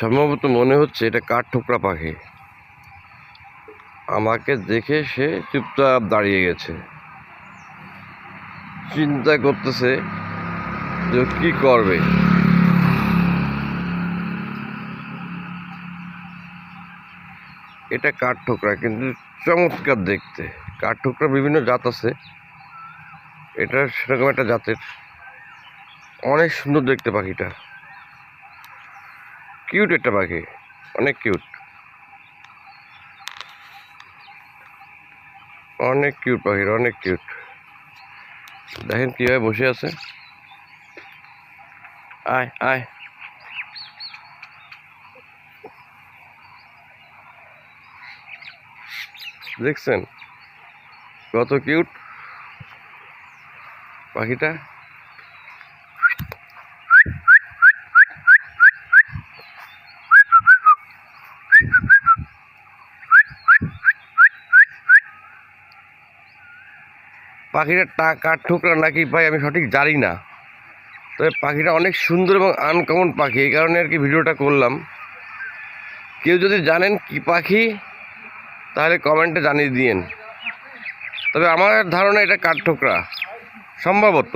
সম্ভবত মনে হচ্ছে এটা কাঠঠোকরা পাখি। আমাকে দেখে সে চুপচাপ দাঁড়িয়ে গেছে, চিন্তা করতেছে যে কি করবে। এটা কাঠঠোকরা, কিন্তু চমৎকার দেখতে। কাঠঠোকরা বিভিন্ন জাত আছে, এটা সেরকম একটা জাতের। অনেক সুন্দর দেখতে পাখিটা, কিউট একটা পাখি, অনেক কিউট, অনেক কিউট পাখির, অনেক কিউট। দেখেন কিভাবে বসে আছে। আয় আয়, দেখছেন কত কিউট পাখিটা। পাখিটা কাঠঠোকরা নাকি ভাই আমি সঠিক জানি না, তবে পাখিটা অনেক সুন্দর এবং আনকমন পাখি, এই কারণে আর কি ভিডিওটা করলাম। কেউ যদি জানেন কি পাখি তাহলে কমেন্টে জানিয়ে দিয়েন। তবে আমার ধারণা এটা কাঠঠোকরা সম্ভবত।